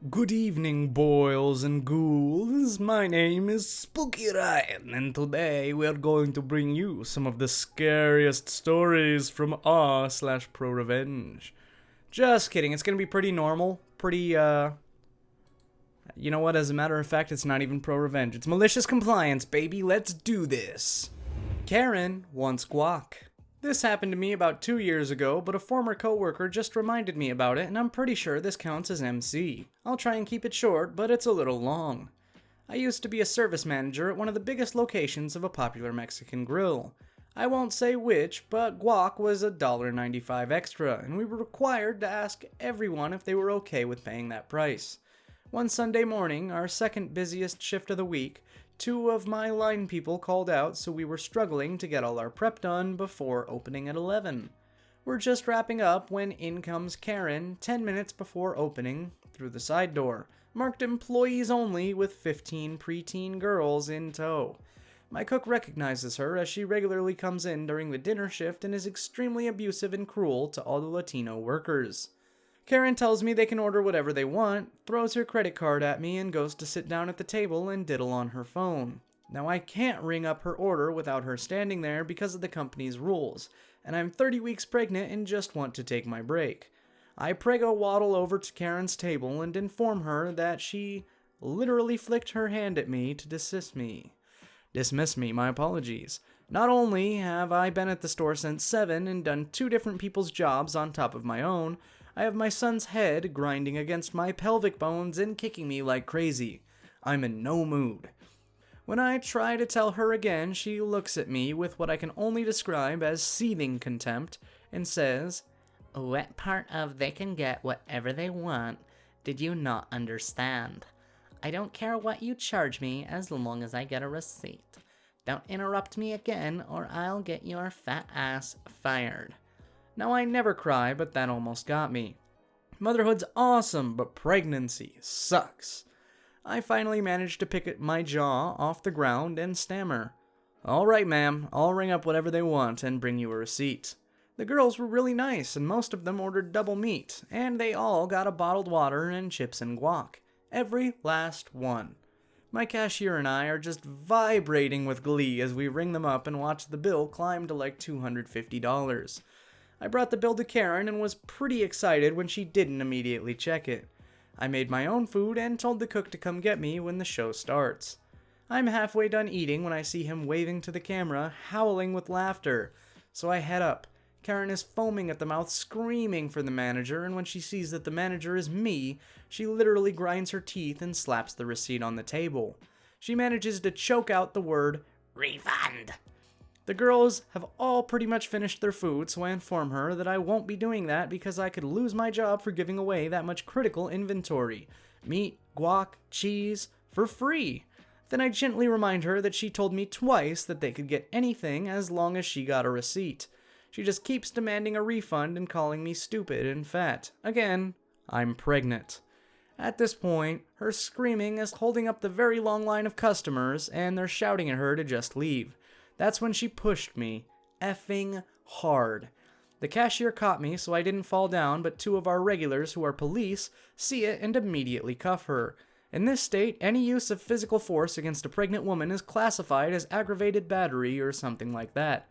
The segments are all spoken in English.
Good evening, boys and ghouls. My name is Spooky Ryan, and today we are going to bring you some of the scariest stories from r/pro revenge. Just kidding, it's gonna be pretty normal, you know what, as a matter of fact, it's not even pro revenge. It's malicious compliance, baby, let's do this. Karen wants guac. This happened to me about 2 years ago, but a former coworker just reminded me about it, and I'm pretty sure this counts as MC. I'll try and keep it short, but it's a little long. I used to be a service manager at one of the biggest locations of a popular Mexican grill. I won't say which, but guac was $1.95 extra, and we were required to ask everyone if they were okay with paying that price. One Sunday morning, our second busiest shift of the week, 2 of my line people called out, so we were struggling to get all our prep done before opening at 11. We're just wrapping up when in comes Karen 10 minutes before opening through the side door, marked employees only with 15 preteen girls in tow. My cook recognizes her as she regularly comes in during the dinner shift and is extremely abusive and cruel to all the Latino workers. Karen tells me they can order whatever they want, throws her credit card at me, and goes to sit down at the table and diddle on her phone. Now, I can't ring up her order without her standing there because of the company's rules, and I'm 30 weeks pregnant and just want to take my break. I prego waddle over to Karen's table and inform her that she literally flicked her hand at me to dismiss me, my apologies. Not only have I been at the store since 7 and done 2 different people's jobs on top of my own, I have my son's head grinding against my pelvic bones and kicking me like crazy. I'm in no mood. When I try to tell her again, she looks at me with what I can only describe as seething contempt and says, "What part of they can get whatever they want did you not understand? I don't care what you charge me as long as I get a receipt. Don't interrupt me again or I'll get your fat ass fired." Now, I never cry, but that almost got me. Motherhood's awesome, but pregnancy sucks. I finally managed to pick my jaw off the ground and stammer, "All right, ma'am, I'll ring up whatever they want and bring you a receipt." The girls were really nice, and most of them ordered double meat, and they all got a bottled water and chips and guac. Every last one. My cashier and I are just vibrating with glee as we ring them up and watch the bill climb to like $250. I brought the bill to Karen and was pretty excited when she didn't immediately check it. I made my own food and told the cook to come get me when the show starts. I'm halfway done eating when I see him waving to the camera, howling with laughter. So I head up. Karen is foaming at the mouth, screaming for the manager, and when she sees that the manager is me, she literally grinds her teeth and slaps the receipt on the table. She manages to choke out the word, "refund." The girls have all pretty much finished their food, so I inform her that I won't be doing that because I could lose my job for giving away that much critical inventory. Meat, guac, cheese, for free. Then I gently remind her that she told me twice that they could get anything as long as she got a receipt. She just keeps demanding a refund and calling me stupid and fat. Again, I'm pregnant. At this point, her screaming is holding up the very long line of customers, and they're shouting at her to just leave. That's when she pushed me, effing hard. The cashier caught me, so I didn't fall down, but 2 of our regulars, who are police, see it and immediately cuff her. In this state, any use of physical force against a pregnant woman is classified as aggravated battery or something like that.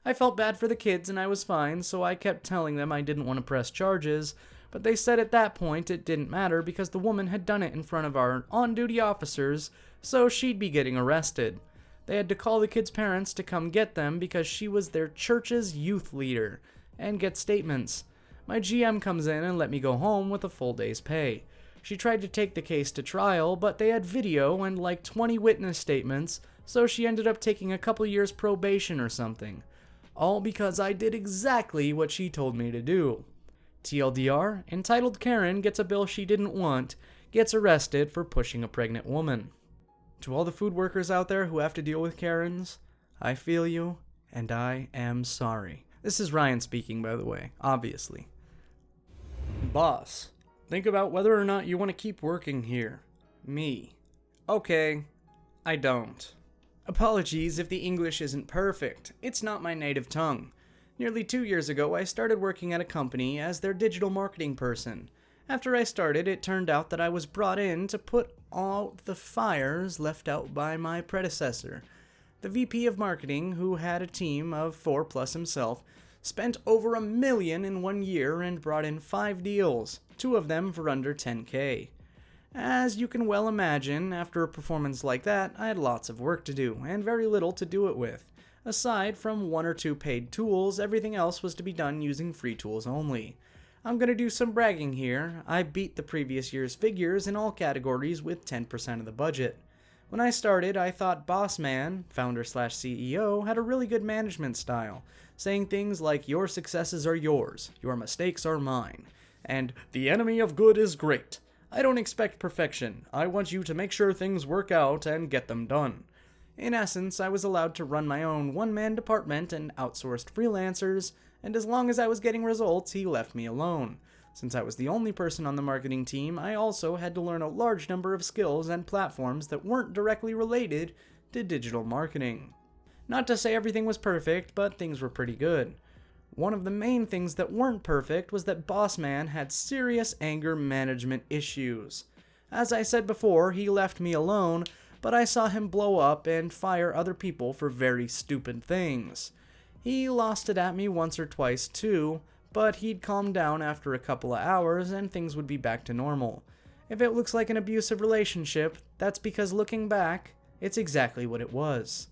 I felt bad for the kids and I was fine, so I kept telling them I didn't want to press charges, but they said at that point it didn't matter because the woman had done it in front of our on-duty officers, so she'd be getting arrested. They had to call the kids' parents to come get them because she was their church's youth leader, and get statements. My GM comes in and let me go home with a full day's pay. She tried to take the case to trial, but they had video and like 20 witness statements, so she ended up taking a couple years probation or something. All because I did exactly what she told me to do. TLDR, entitled Karen gets a bill she didn't want, gets arrested for pushing a pregnant woman. To all the food workers out there who have to deal with Karens, I feel you, and I am sorry. This is Ryan speaking, by the way, obviously. Boss, think about whether or not you want to keep working here. Me. Okay, I don't. Apologies if the English isn't perfect. It's not my native tongue. Nearly 2 years ago, I started working at a company as their digital marketing person. After I started, it turned out that I was brought in to put out the fires left out by my predecessor. The VP of marketing, who had a team of 4 plus himself, spent over $1 million in 1 year and brought in 5 deals, 2 of them for under $10K. As you can well imagine, after a performance like that, I had lots of work to do, and very little to do it with. Aside from 1 or 2 paid tools, everything else was to be done using free tools only. I'm gonna do some bragging here. I beat the previous year's figures in all categories with 10% of the budget. When I started, I thought Boss Man, founder/CEO, had a really good management style, saying things like, "Your successes are yours, your mistakes are mine," and "The enemy of good is great. I don't expect perfection. I want you to make sure things work out and get them done." In essence, I was allowed to run my own one-man department and outsourced freelancers, and as long as I was getting results, he left me alone. Since I was the only person on the marketing team, I also had to learn a large number of skills and platforms that weren't directly related to digital marketing. Not to say everything was perfect, but things were pretty good. One of the main things that weren't perfect was that Boss Man had serious anger management issues. As I said before, he left me alone, but I saw him blow up and fire other people for very stupid things. He lost it at me once or twice too, but he'd calm down after a couple of hours and things would be back to normal. If it looks like an abusive relationship, that's because looking back, it's exactly what it was.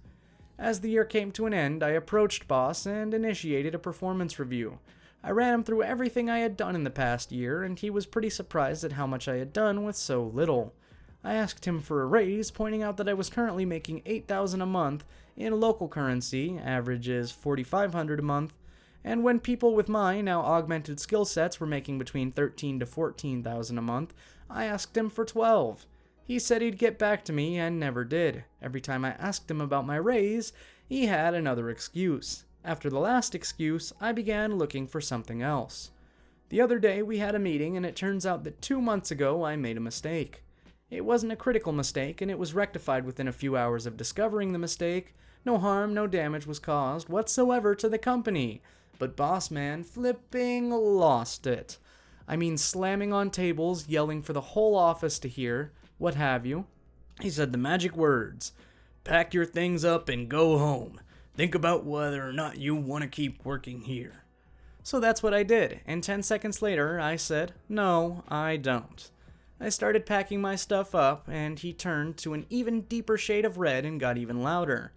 As the year came to an end, I approached Boss and initiated a performance review. I ran him through everything I had done in the past year, and he was pretty surprised at how much I had done with so little. I asked him for a raise, pointing out that I was currently making $8,000 a month in local currency, average is $4,500 a month, and when people with my now augmented skill sets were making between $13,000 to $14,000 a month, I asked him for $12,000. He said he'd get back to me and never did. Every time I asked him about my raise, he had another excuse. After the last excuse, I began looking for something else. The other day we had a meeting and it turns out that 2 months ago I made a mistake. It wasn't a critical mistake and it was rectified within a few hours of discovering the mistake. No harm, no damage was caused whatsoever to the company. But Boss Man flipping lost it. I mean, slamming on tables, yelling for the whole office to hear, what have you. He said the magic words, "Pack your things up and go home. Think about whether or not you want to keep working here." So that's what I did, and 10 seconds later I said, "No, I don't." I started packing my stuff up, and he turned to an even deeper shade of red and got even louder.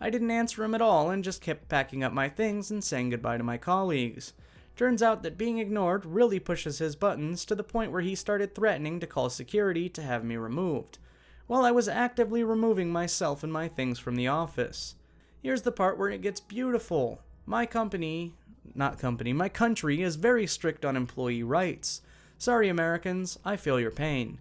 I didn't answer him at all and just kept packing up my things and saying goodbye to my colleagues. Turns out that being ignored really pushes his buttons to the point where he started threatening to call security to have me removed, while I was actively removing myself and my things from the office. Here's the part where it gets beautiful. My country is very strict on employee rights. Sorry, Americans, I feel your pain.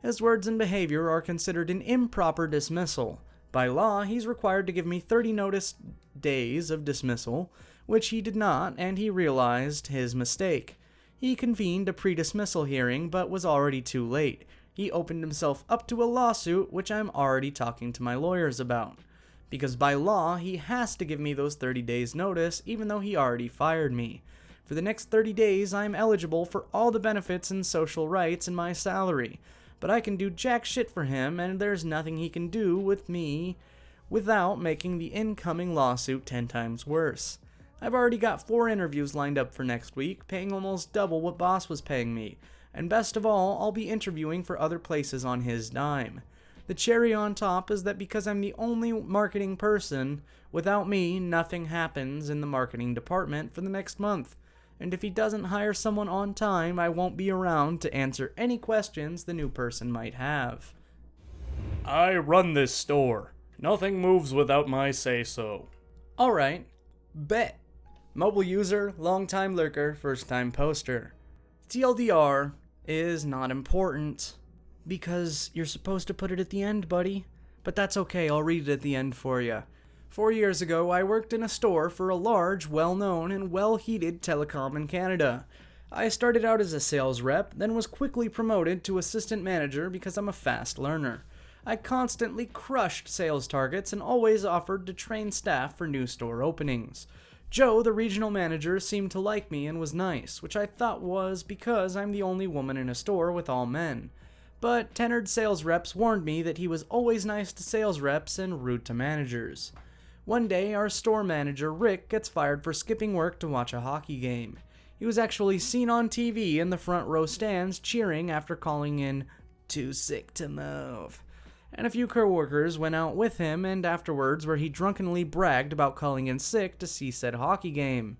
His words and behavior are considered an improper dismissal. By law, he's required to give me 30 notice days of dismissal, which he did not, and he realized his mistake. He convened a pre-dismissal hearing, but was already too late. He opened himself up to a lawsuit, which I'm already talking to my lawyers about. Because by law, he has to give me those 30 days notice, even though he already fired me. For the next 30 days, I am eligible for all the benefits and social rights in my salary. But I can do jack shit for him, and there's nothing he can do with me without making the incoming lawsuit 10 times worse. I've already got 4 interviews lined up for next week, paying almost double what Boss was paying me. And best of all, I'll be interviewing for other places on his dime. The cherry on top is that because I'm the only marketing person, without me, nothing happens in the marketing department for the next month. And if he doesn't hire someone on time, I won't be around to answer any questions the new person might have. I run this store. Nothing moves without my say-so. Alright, bet. Mobile user, long-time lurker, first-time poster. TLDR is not important. Because you're supposed to put it at the end, buddy. But that's okay, I'll read it at the end for you. 4 years ago, I worked in a store for a large, well-known, and well-heated telecom in Canada. I started out as a sales rep, then was quickly promoted to assistant manager because I'm a fast learner. I constantly crushed sales targets and always offered to train staff for new store openings. Joe, the regional manager, seemed to like me and was nice, which I thought was because I'm the only woman in a store with all men. But tenured sales reps warned me that he was always nice to sales reps and rude to managers. One day, our store manager, Rick, gets fired for skipping work to watch a hockey game. He was actually seen on TV in the front row stands cheering after calling in, "Too sick to move." And a few co-workers went out with him and afterwards where he drunkenly bragged about calling in sick to see said hockey game.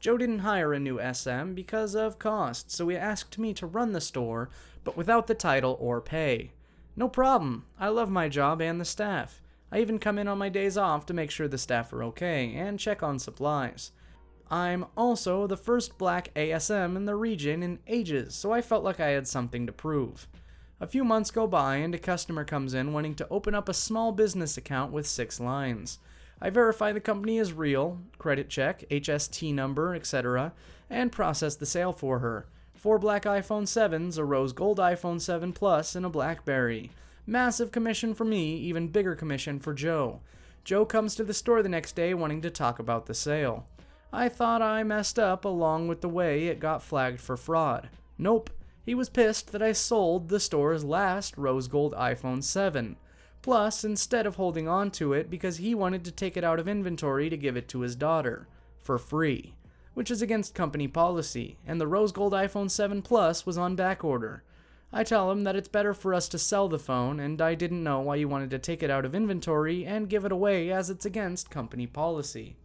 Joe didn't hire a new SM because of cost, so he asked me to run the store, but without the title or pay. No problem, I love my job and the staff. I even come in on my days off to make sure the staff are okay and check on supplies. I'm also the first black ASM in the region in ages, so I felt like I had something to prove. A few months go by and a customer comes in wanting to open up a small business account with 6 lines. I verify the company is real, credit check, HST number, etc., and process the sale for her. 4 black iPhone 7s, a rose gold iPhone 7 Plus, and a BlackBerry. Massive commission for me, even bigger commission for Joe. Joe comes to the store the next day wanting to talk about the sale. I thought I messed up along with the way it got flagged for fraud. Nope, he was pissed that I sold the store's last rose gold iPhone 7. Plus, instead of holding on to it because he wanted to take it out of inventory to give it to his daughter. For free. Which is against company policy, and the rose gold iPhone 7 Plus was on back order. I tell him that it's better for us to sell the phone, and I didn't know why you wanted to take it out of inventory and give it away as it's against company policy.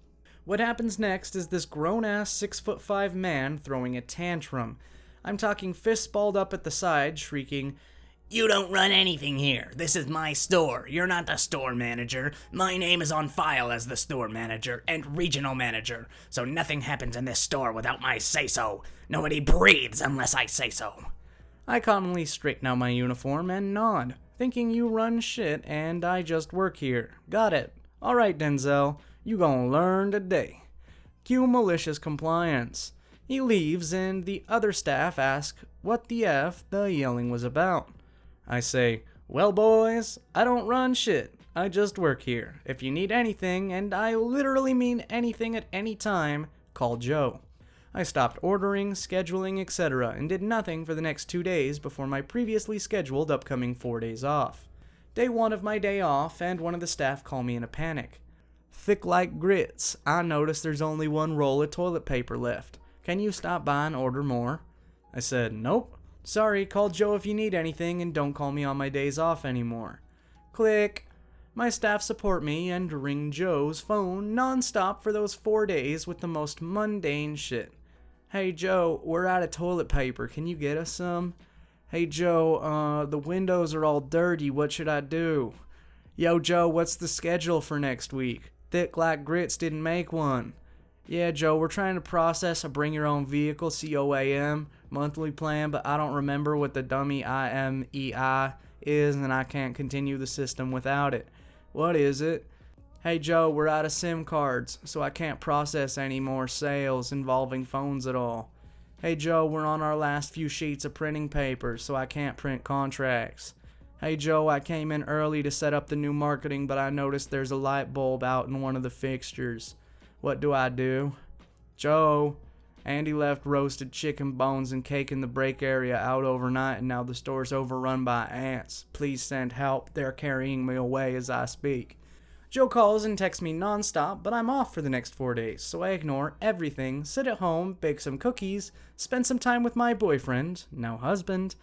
What happens next is this grown-ass 6'5" man throwing a tantrum. I'm talking fists balled up at the side, shrieking, "You don't run anything here. This is my store. You're not the store manager. My name is on file as the store manager and regional manager, so nothing happens in this store without my say-so. Nobody breathes unless I say so." I calmly straighten out my uniform and nod, thinking you run shit and I just work here. Got it. Alright, Denzel, you gonna learn today. Cue malicious compliance. He leaves and the other staff ask what the F the yelling was about. I say, "Well boys, I don't run shit. I just work here. If you need anything, and I literally mean anything at any time, call Joe." I stopped ordering, scheduling, etc. and did nothing for the next 2 days before my previously scheduled upcoming 4 days off. Day 1 of my day off, and one of the staff called me in a panic. "Thick like grits, I noticed there's only 1 roll of toilet paper left. Can you stop by and order more?" I said, "Nope. Sorry, call Joe if you need anything and don't call me on my days off anymore." Click. My staff support me and ring Joe's phone non-stop for those 4 days with the most mundane shit. "Hey Joe, we're out of toilet paper. Can you get us some?" "Hey Joe, the windows are all dirty. What should I do?" "Yo Joe, what's the schedule for next week? Thick like grits didn't make one." "Yeah Joe, we're trying to process a bring your own vehicle COAM monthly plan, but I don't remember what the dummy IMEI is and I can't continue the system without it." "What is it?" "Hey Joe, we're out of SIM cards, so I can't process any more sales involving phones at all." "Hey Joe, we're on our last few sheets of printing paper, so I can't print contracts." "Hey Joe, I came in early to set up the new marketing, but I noticed there's a light bulb out in one of the fixtures. What do I do?" "Joe, Andy left roasted chicken bones and cake in the break area out overnight, and now the store's overrun by ants. Please send help. They're carrying me away as I speak." Joe calls and texts me nonstop, but I'm off for the next 4 days, so I ignore everything, sit at home, bake some cookies, spend some time with my boyfriend, now husband,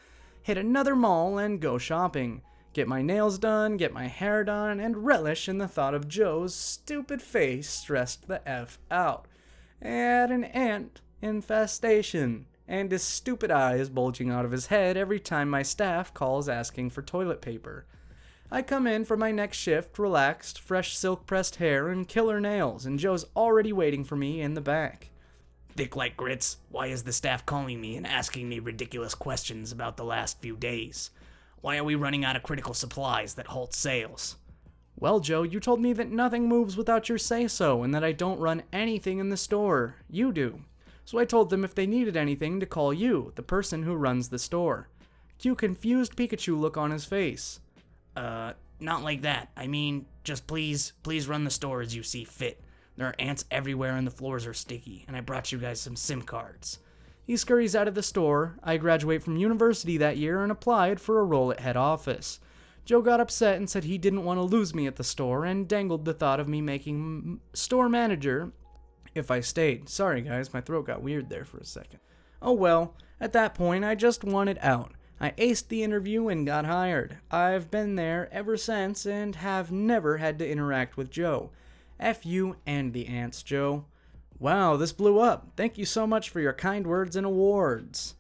hit another mall and go shopping, get my nails done, get my hair done, and relish in the thought of Joe's stupid face stressed the F out, and an ant infestation, and his stupid eyes bulging out of his head every time my staff calls asking for toilet paper. I come in for my next shift, relaxed, fresh silk-pressed hair, and killer nails, and Joe's already waiting for me in the back. "Thick like grits, why is the staff calling me and asking me ridiculous questions about the last few days? Why are we running out of critical supplies that halt sales?" "Well, Joe, you told me that nothing moves without your say-so, and that I don't run anything in the store. You do. So I told them if they needed anything to call you, the person who runs the store." Cue confused Pikachu look on his face. Not like that. I mean, just please run the store as you see fit. There are ants everywhere and the floors are sticky, and I brought you guys some SIM cards. He scurries out of the store. I graduate from university that year and applied for a role at head office. Joe got upset and said he didn't want to lose me at the store and dangled the thought of me making store manager if I stayed. Sorry guys, my throat got weird there for a second. Oh well, at that point I just wanted out. I aced the interview and got hired. I've been there ever since and have never had to interact with Joe. F you and the ants, Joe. Wow, this blew up. Thank you so much for your kind words and awards.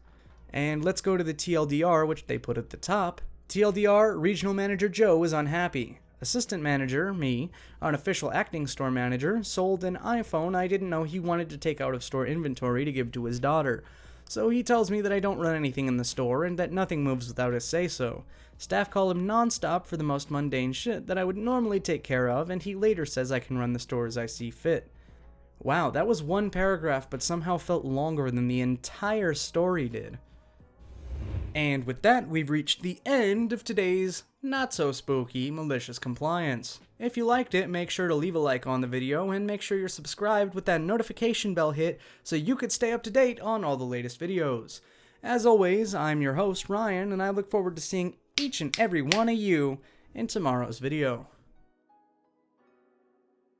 And let's go to the TLDR, which they put at the top. TLDR, Regional Manager Joe is unhappy. Assistant Manager, me, unofficial acting store manager, sold an iPhone I didn't know he wanted to take out of store inventory to give to his daughter. So he tells me that I don't run anything in the store and that nothing moves without his say-so. Staff call him nonstop for the most mundane shit that I would normally take care of, and he later says I can run the store as I see fit. Wow, that was one paragraph but somehow felt longer than the entire story did. And with that, we've reached the end of today's not-so-spooky Malicious Compliance. If you liked it, make sure to leave a like on the video and make sure you're subscribed with that notification bell hit so you could stay up to date on all the latest videos. As always, I'm your host, Ryan, and I look forward to seeing each and every one of you in tomorrow's video.